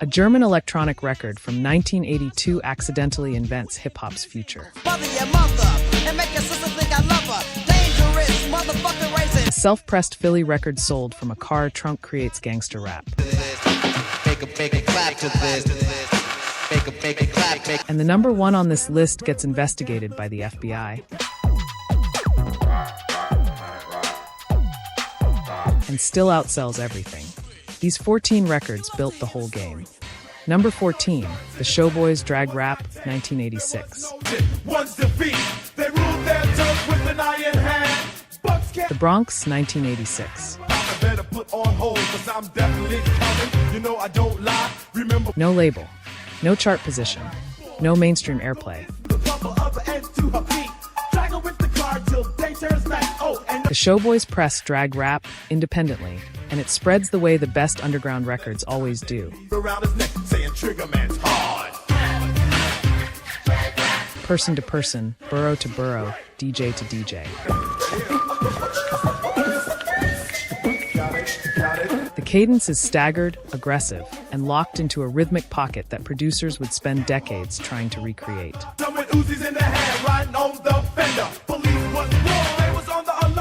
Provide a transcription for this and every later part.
A German electronic record from 1982 accidentally invents hip-hop's future. A self-pressed Philly record sold from a car trunk creates gangster rap. And the number one on this list gets investigated by the FBI. And still outsells everything. These 14 records built the whole game. Number 14, The Showboys Drag Rap, 1986. The Bronx, 1986. No label, no chart position, no mainstream airplay. The Showboys press drag rap independently, and it spreads the way the best underground records always do. Person to person, borough to borough, DJ to DJ. The cadence is staggered, aggressive, and locked into a rhythmic pocket that producers would spend decades trying to recreate.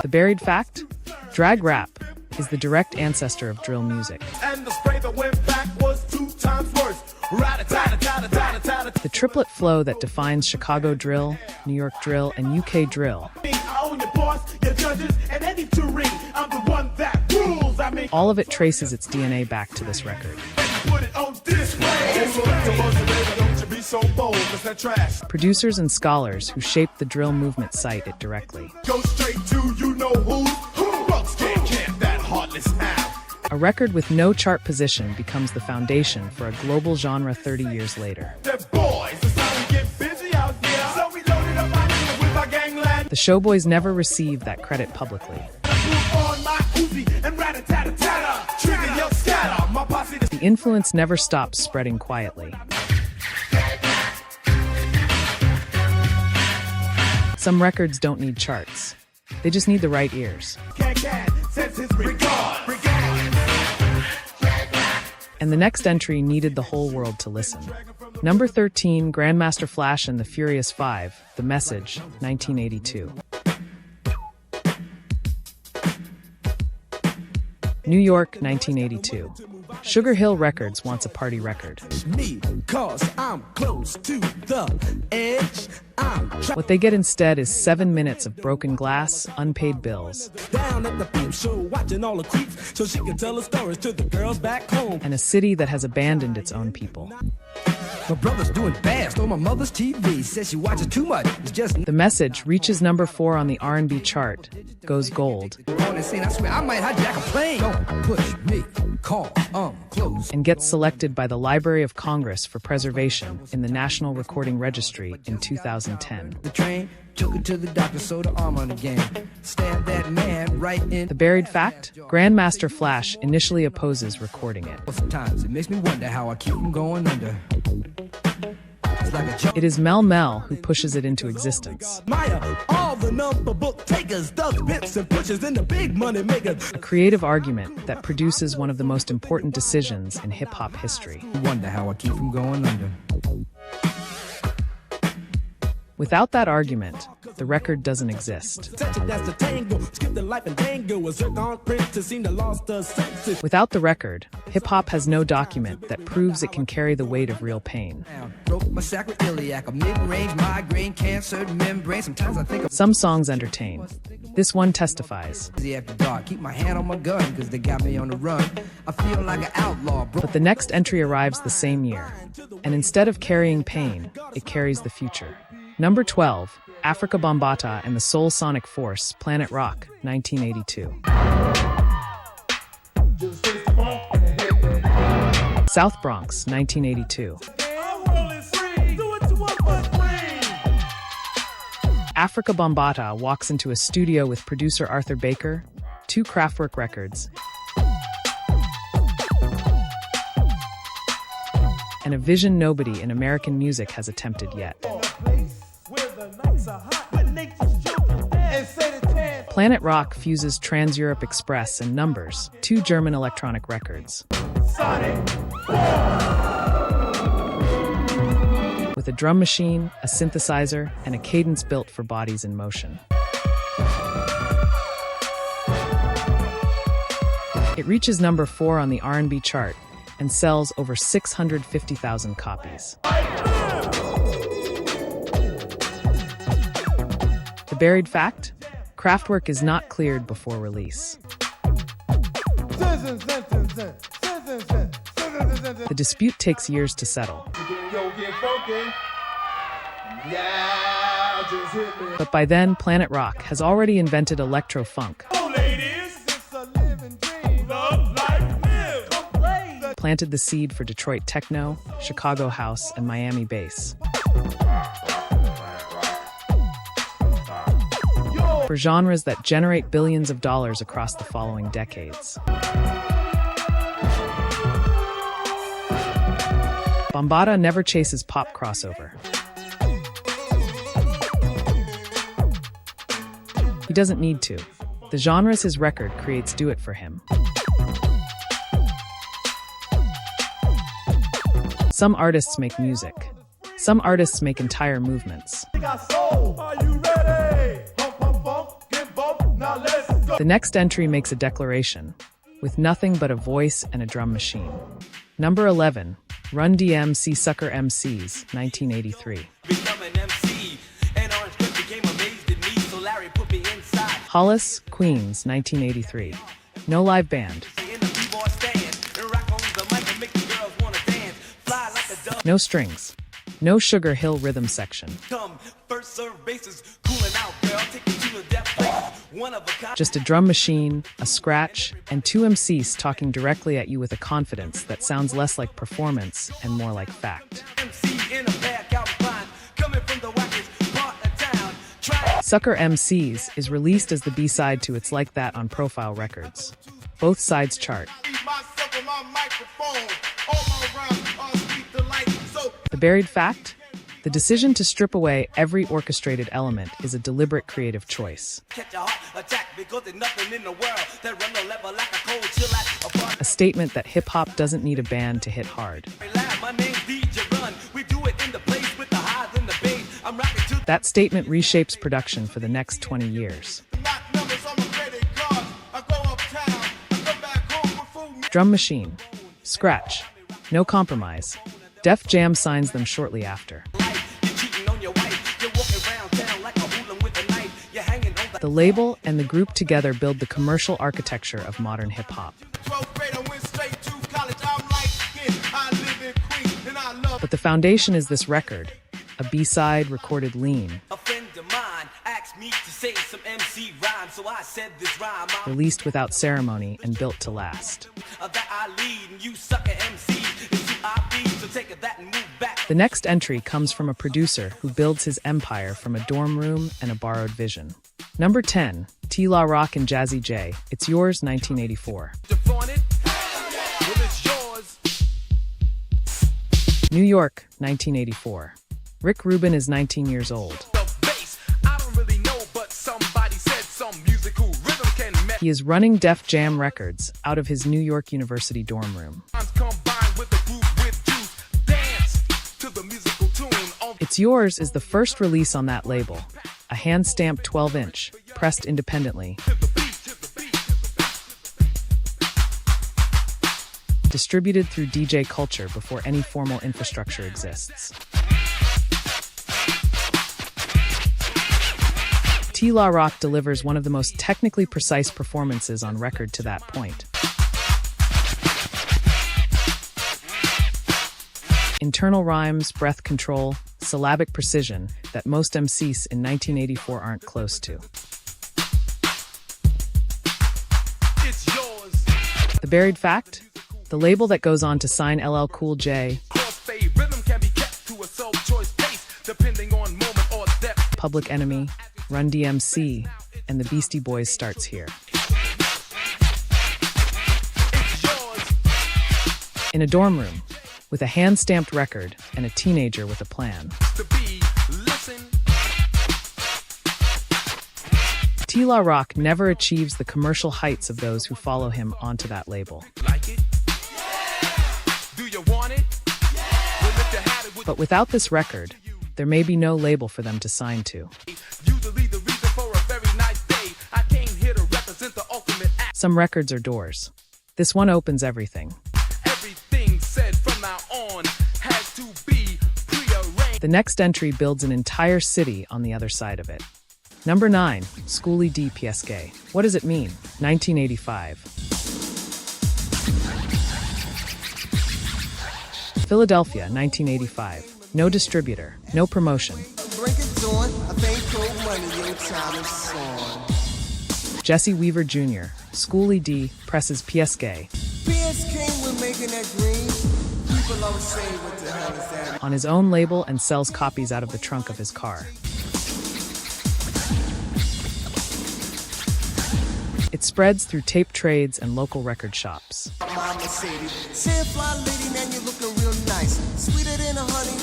The buried fact? Drag rap is the direct ancestor of drill music. The triplet flow that defines Chicago drill, New York drill, and UK drill. All of it traces its DNA back to this record. Producers and scholars who shaped the drill movement cite it directly. A record with no chart position becomes the foundation for a global genre 30 years later. The Showboys never received that credit publicly. The influence never stops spreading quietly. Some records don't need charts. They just need the right ears. And the next entry needed the whole world to listen. Number 13, Grandmaster Flash and the Furious Five, The Message, 1982. New York, 1982. Sugar Hill Records wants a party record. What they get instead is 7 minutes of broken glass, unpaid bills, and a city that has abandoned its own people. My brother's doing fast on my mother's TV. Says she watches too much. It's just The Message reaches number 4 on the R&B chart, goes gold, I swear I might hijack a plane. Don't push me. Call, close. and gets selected by the Library of Congress for preservation in the National Recording Registry in 2010. The train took it to the doctor, so the arm on the game. Stand that man right in. The buried fact? Grandmaster Flash initially opposes recording it. Sometimes it makes me wonder how I keep from going under. It's like a joke. It is Mel Mel who pushes it into existence. All the number book takers, does bits and pushes in the big money makers. A creative argument that produces one of the most important decisions in hip-hop history. Wonder how I keep from going under. Without that argument, the record doesn't exist. Without the record, hip-hop has no document that proves it can carry the weight of real pain. Some songs entertain. This one testifies. Keep my hand on my gun because they got me on the run. I feel like an outlaw, bro. But the next entry arrives the same year, and instead of carrying pain, it carries the future. Number 12, Africa Bambaataa and the Soul Sonic Force, Planet Rock, 1982. South Bronx, 1982. Africa Bambaataa walks into a studio with producer Arthur Baker, 2 Kraftwerk records, and a vision nobody in American music has attempted yet. Planet Rock fuses Trans-Europe Express and Numbers, two German electronic records. With a drum machine, a synthesizer, and a cadence built for bodies in motion. It reaches number 4 on the R&B chart and sells over 650,000 copies. The buried fact? Kraftwerk is not cleared before release. The dispute takes years to settle. But by then, Planet Rock has already invented electro-funk, planted the seed for Detroit techno, Chicago house, and Miami bass. For genres that generate billions of dollars across the following decades. Bambaataa never chases pop crossover. He doesn't need to. The genres his record creates do it for him. Some artists make music. Some artists make entire movements. The next entry makes a declaration, with nothing but a voice and a drum machine. Number 11, Run DMC Sucker MCs, 1983. Hollis, Queens, 1983. No live band. No strings. No Sugar Hill rhythm section. Just a drum machine, a scratch, and two MCs talking directly at you with a confidence that sounds less like performance and more like fact. Sucker MCs is released as the B-side to It's Like That on Profile Records. Both sides chart. The buried fact? The decision to strip away every orchestrated element is a deliberate creative choice. A statement that hip-hop doesn't need a band to hit hard. That statement reshapes production for the next 20 years. Drum machine. Scratch. No compromise. Def Jam signs them shortly after. The label and the group together build the commercial architecture of modern hip-hop. But the foundation is this record, a B-side recorded lean. Released without ceremony and built to last. The next entry comes from a producer who builds his empire from a dorm room and a borrowed vision. Number 10, T-Law Rock and Jazzy J, It's Yours, 1984. New York, 1984. Rick Rubin is 19 years old. He is running Def Jam Records out of his New York University dorm room. It's Yours is the first release on that label, a hand-stamped 12-inch, pressed independently. Distributed through DJ Culture before any formal infrastructure exists. T-Law Rock delivers one of the most technically precise performances on record to that point. Internal rhymes, breath control, syllabic precision that most MCs in 1984 aren't close to. It's yours. The buried fact? The label that goes on to sign LL Cool J, Public Enemy, Run DMC, and the Beastie Boys starts here. In a dorm room, with a hand-stamped record and a teenager with a T-La Rock never achieves the commercial heights of those who follow him onto that label. Like it? Do you want it? Well, if you had it with But without this record, there may be no label for them to sign to. usually the reason for a very nice day. I came here to represent the ultimate act. Some records are doors. This one opens everything. Everything said from now on has to be prearranged. The next entry builds an entire city on the other side of it. Number 9, Schooly D PSG. What does it mean? 1985. Philadelphia, 1985. No distributor, no promotion. Jesse Weaver Jr., Schooly D, presses PSG. On his own label and sells copies out of the trunk of his car. It spreads through tape trades and local record shops.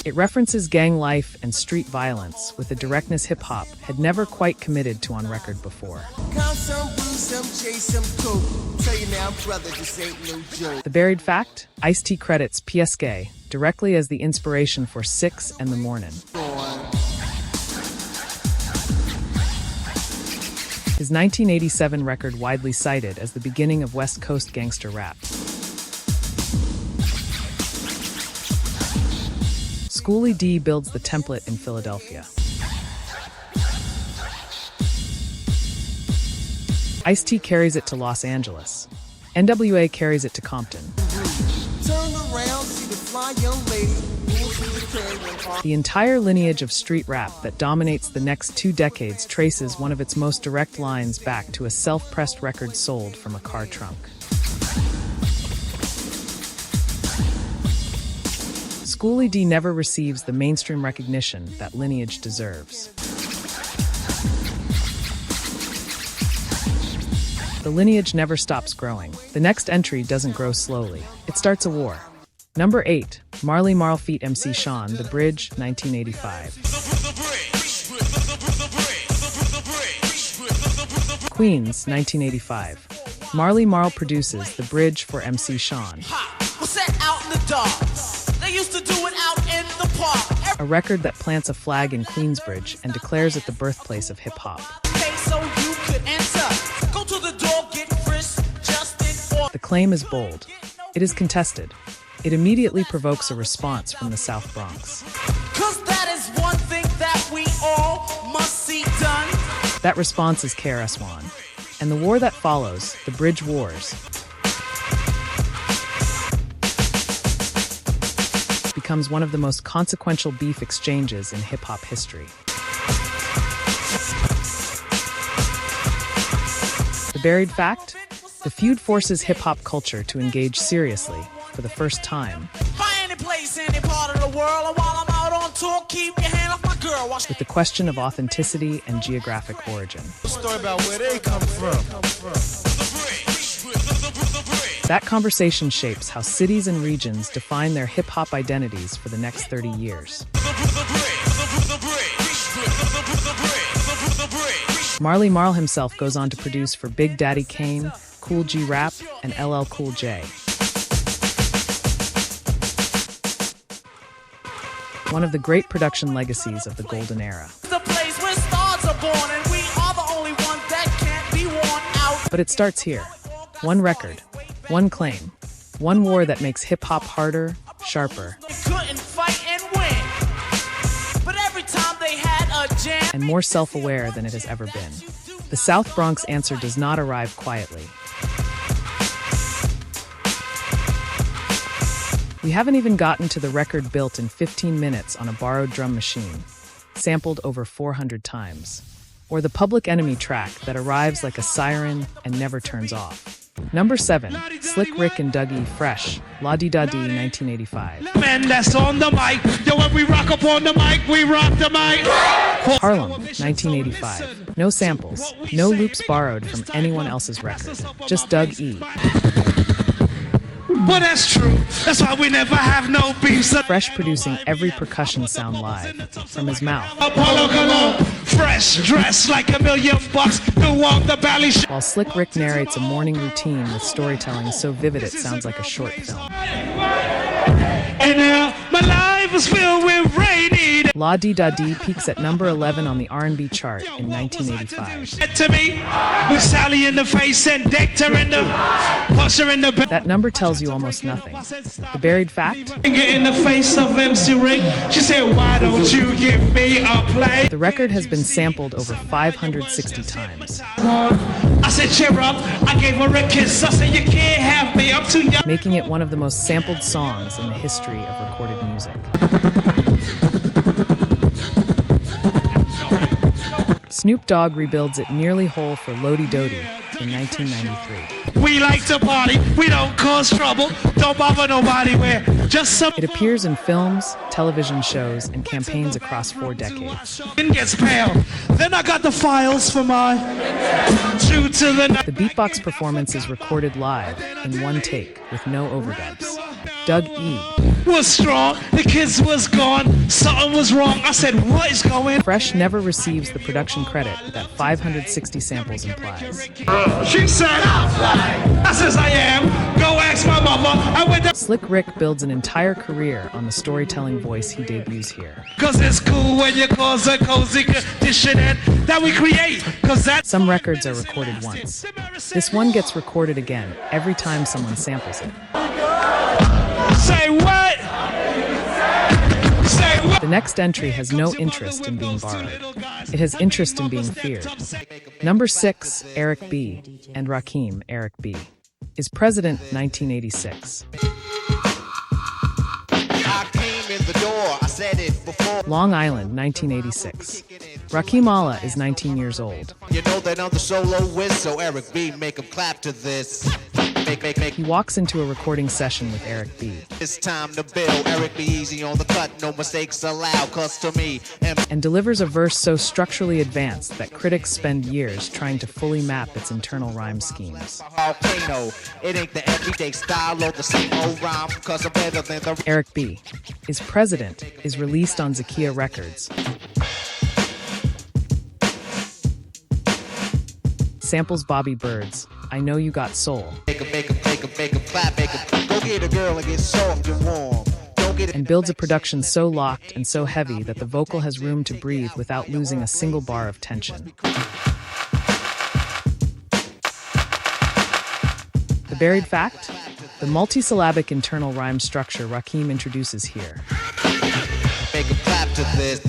It references gang life and street violence with a directness hip-hop had never quite committed to on record before. The buried fact? Ice-T credits PSG directly as the inspiration for 6 and the Morning. His 1987 record widely cited as the beginning of West Coast gangster rap. Schooly D builds the template in Philadelphia. Ice-T carries it to Los Angeles. N.W.A. carries it to Compton. The entire lineage of street rap that dominates the next 2 decades traces one of its most direct lines back to a self-pressed record sold from a car trunk. Schooly D never receives the mainstream recognition that lineage deserves. The lineage never stops growing. The next entry doesn't grow slowly. It starts a war. Number 8, Marley Marl feat MC Sean, The Bridge, 1985. Queens, 1985. Marley Marl produces The Bridge for MC Sean. A record that plants a flag in Queensbridge and declares it the birthplace of hip-hop. The claim is bold. It is contested. It immediately provokes a response from the South Bronx. 'Cause that is one thing that we all must see done. That response is KRS-One. And the war that follows, the Bridge Wars, becomes one of the most consequential beef exchanges in hip-hop history. The buried fact? The feud forces hip-hop culture to engage seriously, for the first time, with the question of authenticity and geographic origin. Story about where they come from. That conversation shapes how cities and regions define their hip-hop identities for the next 30 years. Marley Marl himself goes on to produce for Big Daddy Kane, Cool G Rap, and LL Cool J. One of the great production legacies of the golden era. The place where stars are born, and we are the only ones that can't be worn out. But it starts here. One record, one claim, one war that makes hip-hop harder, sharper, They couldn't fight and win. But every time they had a jam, and more self-aware than it has ever been. The South Bronx answer does not arrive quietly. We haven't even gotten to the record built in 15 minutes on a borrowed drum machine, sampled over 400 times, or the Public Enemy track that arrives like a siren and never turns off. Number 7, Slick Rick and Dougie, Fresh, La Di Da Di, 1985. Man, that's on the mic. Yo, when we rock up on the mic, we rock the mic. Harlem, 1985. No samples, no loops borrowed from anyone else's record, just Doug E. Well, that's true. That's why we never have no beef. Fresh producing every percussion sound live from his mouth. Apollo Cologne, fresh, dressed like $1,000,000. Who walk the valley? While Slick Rick narrates a morning routine with storytelling so vivid it sounds like a short film. And now my life is filled with rainy. La Di Da Di peaks at number 11 on the R&B chart in 1985. To me, with Sally in the face and Dexter in the pusher in the back. That number tells you almost nothing. The buried fact? In the face of MC Rick, she said, "Why don't you give me a play?" The record has been sampled over 560 times. I said, "Cheer up." I gave her a kiss. I said, "You can't have me. I'm too young." Making it one of the most sampled songs in the history of recorded music. Snoop Dogg rebuilds it nearly whole for Lodi Dodi in 1993. We like to party. We don't cause trouble. Don't bother nobody. We're just some. It appears in films, television shows, and campaigns across 4 decades. It gets pale. Then I got the files for my true to the. The beatbox performance is recorded live in one take with no overdubs. Doug E. was strong. The kids was gone. Something was wrong. I said, "What is going?" Fresh never receives the production credit that 560 samples implies. She said, "I says I am. Go ask my mama." I went to. Slick Rick builds an entire career on the storytelling voice he debuts here. Cause it's cool when you cause a cozy condition that we create. Cause that's. Some records are recorded once. This one gets recorded again every time someone samples it. Say what? Say what? The next entry has no interest in being borrowed. It has interest in being feared. Number 6, Eric B. and Rakim, Eric B. is President 1986. I came in the door, I said it before. Long Island, 1986. Rakim Allah is 19 years old. You know that I'm the solo whiz, so Eric B, make him clap to this. Make. He walks into a recording session with Eric B. It's time to build. Eric B easy on the cut, no mistakes allowed, cause to me. And delivers a verse so structurally advanced that critics spend years trying to fully map its internal rhyme schemes. Volcano. It ain't the everyday style or the same old rhyme, cause I'm better than the. Eric B. is President is released on Zakia Records. Samples Bobby Bird's I Know You Got Soul. Make 'em clap, make 'em go get a girl and get soft and warm. And builds a production so locked and so heavy that the vocal has room to breathe without losing a single bar of tension. The buried fact? The multisyllabic internal rhyme structure Rakim introduces here. Make 'em clap to this.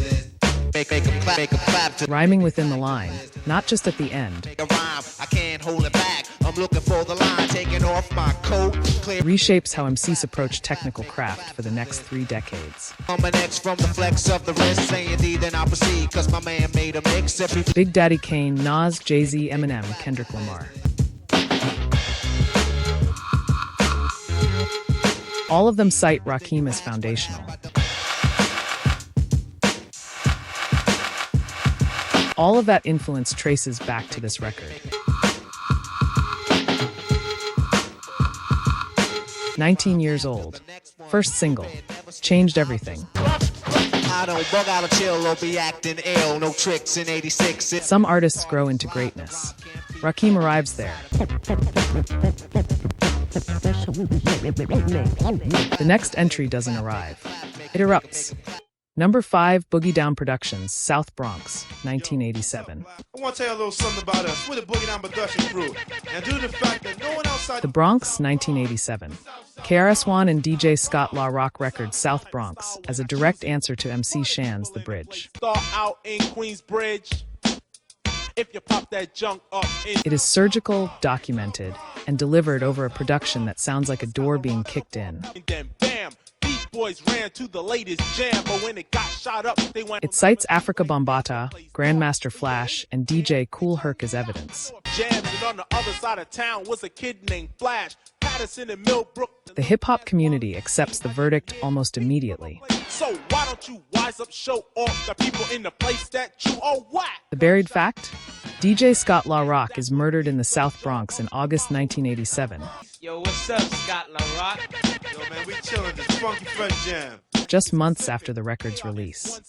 Make 'em clap to. Rhyming within the line, not just at the end. A rhyme, I can't hold it back. I'm looking for the line, taking off my coat. Clear. Reshapes how MCs approach technical craft for the next 3 decades. I'm an X from the flex of the wrist, saying D, then I proceed, cause my man made a mix. Big Daddy Kane, Nas, Jay-Z, Eminem, Kendrick Lamar. All of them cite Rakim as foundational. All of that influence traces back to this record. 19 years old. First single. Changed everything. I don't bug out of chill or be acting ill. No tricks in 86. Some artists grow into greatness. Rakim arrives there. The next entry doesn't arrive. It erupts. Number 5, Boogie Down Productions, South Bronx, 1987. I want to tell you a little something about us. We're the Boogie Down Production crew. And due to the fact that no one outside The Bronx, 1987. KRS-One and DJ Scott Law rock record South Bronx as a direct answer to MC Shan's The Bridge. Start out in Queensbridge. If you pop that junk up in. It is surgical, documented, and delivered over a production that sounds like a door being kicked in. And then bam, Beat Boys ran to the latest jam, but when it got shot up, they went. It cites Africa Bambaataa, Grandmaster Flash, and DJ Kool Herc as evidence. Jams, and on the other side of town was a kid named Flash, Patterson and Millbrook. The hip-hop community accepts the verdict almost immediately. So why don't you wise up, show off the people in the place that you are whack? The buried fact? DJ Scott La Rock is murdered in the South Bronx in August 1987. Yo, what's up, Scott La Rock? Yo, man, we chillin' this funky fresh jam. Just months after the record's release.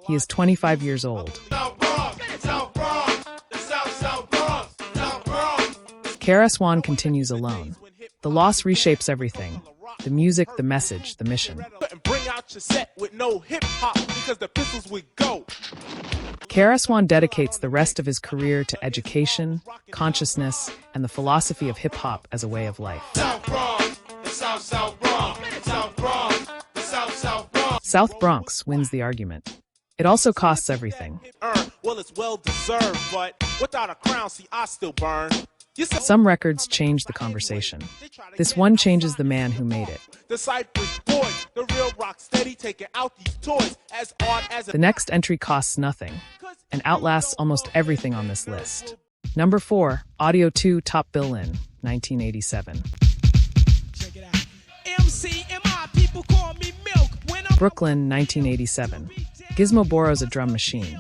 He is 25 years old. South Bronx, South Bronx, the South Bronx, South Bronx. KRS-One continues alone. The loss reshapes everything. The music, the message, the mission. And bring out your set with no hip-hop because the pistols would go. KRS-One dedicates the rest of his career to education, consciousness, and the philosophy of hip-hop as a way of life. South Bronx, the South Bronx, South Bronx, the South Bronx. South Bronx wins the argument. It also costs everything. Well, it's well deserved, but without a crown, see, I still burn. Some records change the conversation. This one changes the man who made it. The Cypress Boys, the real rock steady, taking out these toys as art as The next entry costs nothing and outlasts almost everything on this list. Number 4, Audio 2 Top Billin, 1987. Check it out. MCMI, people call me Milk. When I'm Brooklyn, 1987. Gizmo borrows a drum machine.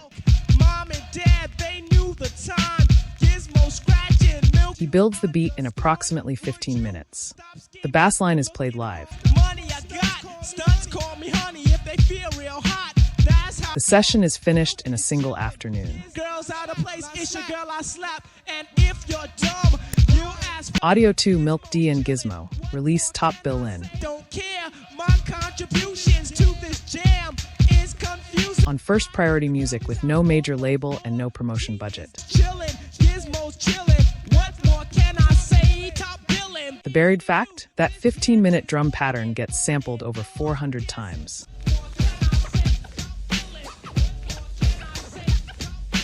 Mom and Dad, they knew the time. Gizmo scratching, Milk. He builds the beat in approximately 15 minutes. The bass line is played live. Money I got. Stunts call me honey if they feel real hot. That's how The session is finished in a single afternoon. girls out of place. It's your girl I slap. And if you're dumb, you ask for Audio 2 Milk D and Gizmo release Top Billin. don't care. My contributions to this jam is confusing. On First Priority Music with no major label and no promotion budget. Chillin', Gizmo's chillin'. What more can I say? Top billin'. The buried fact? That 15-minute drum pattern gets sampled over 400 times.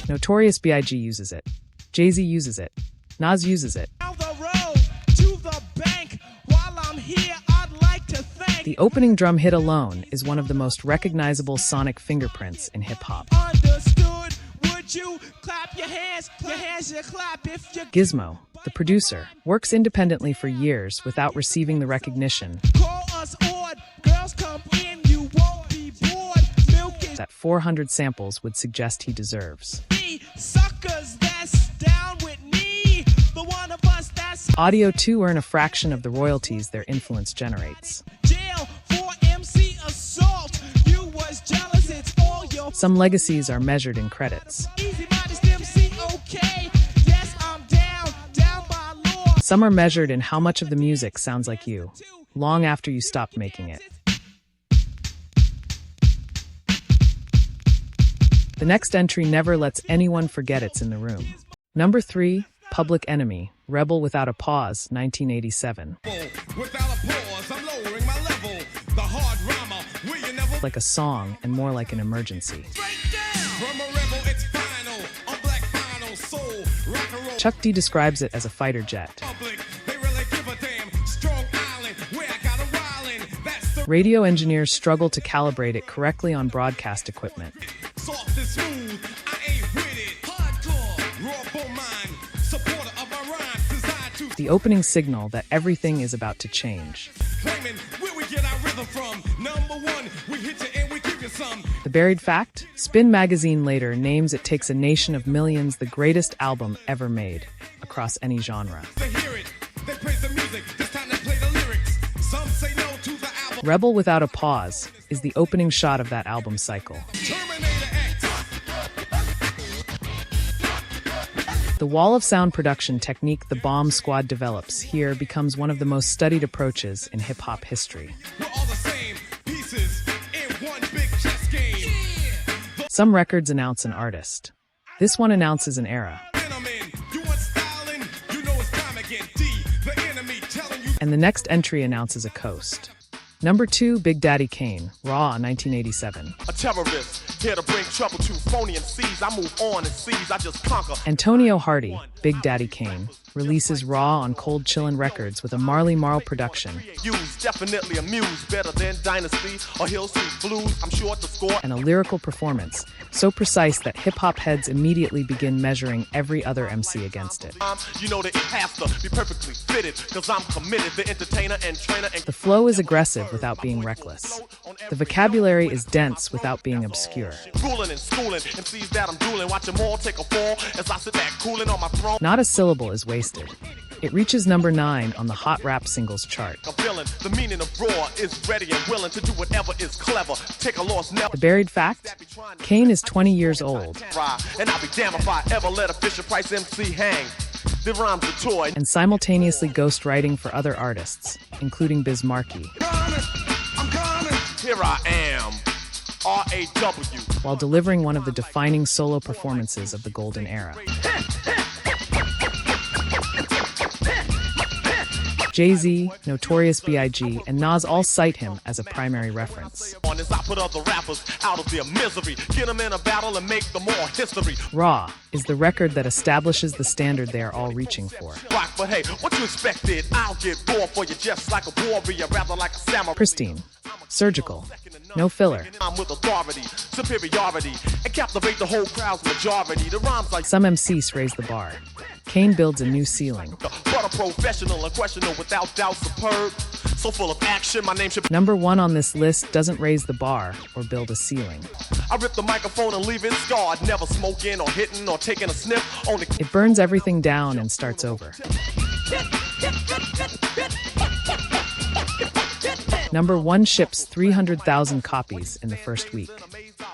Notorious B.I.G. uses it. Jay-Z uses it. Nas uses it. Down the road to the bank. While I'm here, I'd like to thank. The opening drum hit alone is one of the most recognizable sonic fingerprints in hip-hop. Understood? Would you clap your hands? Your hands you clap if you Gizmo, the producer, works independently for years without receiving the recognition call us odd. Girls come in, you won't be bored. Milk is that 400 samples would suggest he deserves. me. Suckers that's down with me. The one of us that's Audio 2 earn a fraction of the royalties their influence generates. jail for MC assault. You was jealous, it's all your Some legacies are measured in credits. easy modest MC, okay? Yes, I'm down by law. Some are measured in how much of the music sounds like you, long after you stopped making it. The next entry never lets anyone forget it's in the room. Number 3, Public Enemy, Rebel Without a Pause, 1987. Without a pause, I'm lowering my level. The hard rhymer, will you never Like a song and more like an emergency. from a rebel, it's final. On black final soul, rock and roll Chuck D describes it as a fighter jet. public. They really give a damn. Strong island, where I got a wildin'. That's the Radio engineers struggle to calibrate it correctly on broadcast equipment. soft and smooth. I ain't with it. Hardcore, raw bone mind. Supporter of my rhymes, designed to The opening signal that everything is about to change. claiming where we get our rhythm from. Number one, we hit you and we give you some. The buried fact? Spin magazine later names It Takes a Nation of Millions the greatest album ever made, across any genre. They hear it, they praise the music. This time they play the lyrics. Some say no to the album. Rebel Without a Pause is the opening shot of that album cycle. Terminator X. The wall of sound production technique the Bomb Squad develops here becomes one of the most studied approaches in hip-hop history. We're all the same pieces in one big chess game. Some records announce an artist. This one announces an era. Gentlemen, you want styling? You know it's time again. D, the enemy telling you. And the next entry announces a coast. Number 2, Big Daddy Kane, Raw, 1987. A terrorist, here to bring trouble to phony MCs. I move on and seize, I just conquer. Antonio Hardy, Big Daddy Kane, releases Raw on Cold Chillin' Records with a Marley Marl production Use definitely amused, better than Dynasty or Hill Street Blues. I'm sure to score. and a lyrical performance so precise that hip-hop heads immediately begin measuring every other MC against it. You know that it has to be perfectly fitted, cause I'm committed, the entertainer and trainer and The flow is aggressive without being reckless. The vocabulary is dense without being obscure. Not a syllable is wasted. It reaches number 9 on the Hot Rap Singles chart. The meaning of raw is ready and willing to do whatever is clever. Take a loss now. The buried fact? Kane is 20 years old. And I'll be damned if I ever let a Fisher-Price MC hang. The rhyme's a toy. And simultaneously ghostwriting for other artists, including Biz Markie. Here I am, R.A.W. While delivering one of the defining solo performances of the golden era. Jay-Z, Notorious B.I.G., and Nas all cite him as a primary reference. Raw is the record that establishes the standard they are all reaching for. Pristine, surgical, no filler. Some MCs raise the bar. Kane builds a new ceiling. Number 1 on this list doesn't raise the bar or build a ceiling. I rip the microphone and leave it scarred, never smoking or hitting or taking a sniff. It burns everything down and starts over. Number 1 ships 300,000 copies in the first week.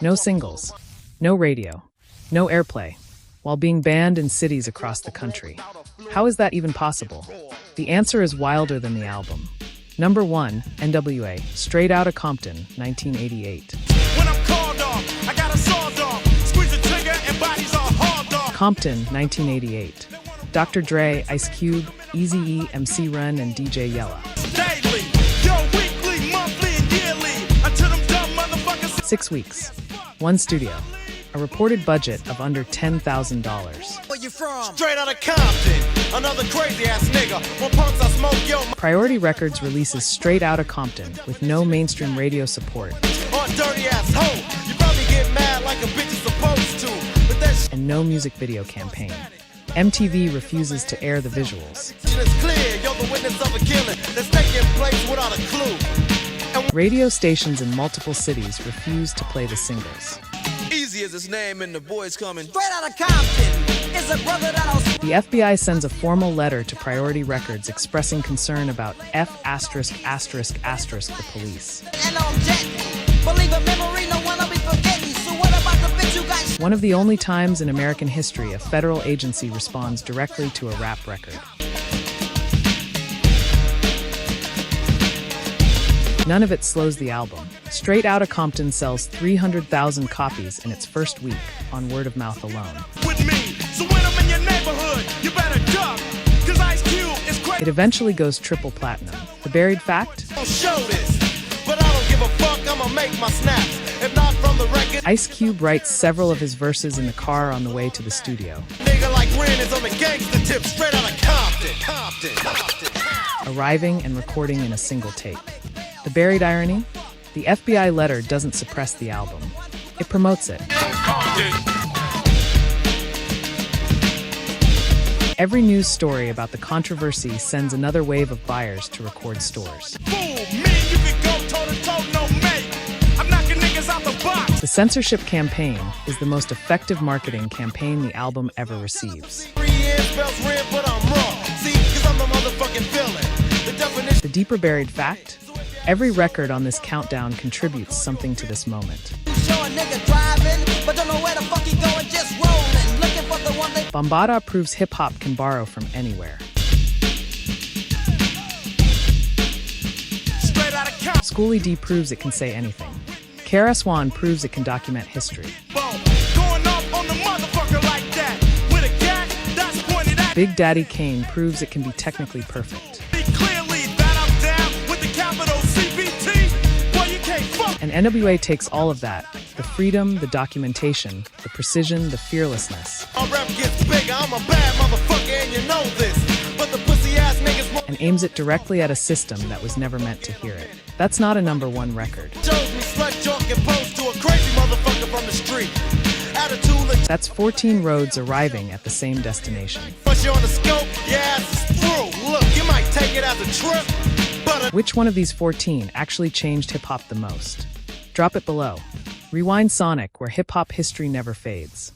No singles, no radio, no airplay, while being banned in cities across the country. How is that even possible? The answer is wilder than the album. Number 1, N.W.A, Straight Outta Compton, 1988. When I'm called off, I got a sawed off. Squeeze the trigger and bodies are hauled off. Compton, 1988. Dr. Dre, Ice Cube, Eazy-E, MC Ren, and DJ Yella. Daily, yo, weekly, monthly, and yearly. Until them dumb motherfuckers. 6 weeks, 1 studio, a reported budget of under $10,000. Where you from? Straight out of Compton. Another crazy ass nigga. When punks I smoke, yo. Priority Records releases Straight Outta Compton with no mainstream radio support. On dirty ass hoe. You probably get mad like a bitch is supposed to. But that's and no music video campaign. MTV refuses to air the visuals. it's clear. You're the witness of a killing that's taking place without a clue. Radio stations in multiple cities refuse to play the singles. Easy as his name and the boys coming. Straight out of Compton is a brother that'll. The FBI sends a formal letter to Priority Records expressing concern about F***** the police. And on jet. Believe a memory, no one will be forgetting. So what about the bitch you got? One of the only times in American history a federal agency responds directly to a rap record. None of it slows the album. Straight Outta Compton sells 300,000 copies in its first week on word of mouth alone. With me. So when I'm in your neighborhood, you better duck. 'Cause Ice Cube is crazy. It eventually goes triple platinum. The buried fact? Don't show this. But I don't give a fuck, I'ma make my snaps. If not from the record. Ice Cube writes several of his verses in the car on the way to the studio. Nigga like Ren is on the gangster tip, straight out of Compton. Arriving and recording in a single take. The buried irony? The FBI letter doesn't suppress the album. It promotes it. Every news story about the controversy sends another wave of buyers to record stores. Boom, me, you can go toe-to-toe, no mate. I'm knocking niggas out the box. The censorship campaign is the most effective marketing campaign the album ever receives. 3 years spells red, but I'm wrong. See, 'cause I'm the motherfucking villain. The definition. The deeper buried fact? Every record on this countdown contributes something to this moment. Show a nigga driving, but don't know where the fuck he going, just rolling. Looking for the one that. Bambaataa proves hip-hop can borrow from anywhere. Straight out of Compton. Schooly D proves it can say anything. KRS-One proves it can document history. Going off on the motherfucker like that. With a gat, that's pointed at. Big Daddy Kane proves it can be technically perfect. Clearly that I'm down with the capital CBT. Boy, you can't fuck. And N.W.A takes all of that. The freedom, the documentation, the precision, the fearlessness. Our rap gets bigger, I'm a bad motherfucker and you know this. But the pussy ass niggas won't. And aims it directly at a system that was never meant to hear it. That's not a number 1 record. Shows me slut joke and pose to a crazy motherfucker from the street. Attitude like. That's 14 roads arriving at the same destination. Once you're on the scope, your ass is through. Look, you might take it as a trip, but Which one of these 14 actually changed hip-hop the most? Drop it below. Rewind Sonic, where hip-hop history never fades.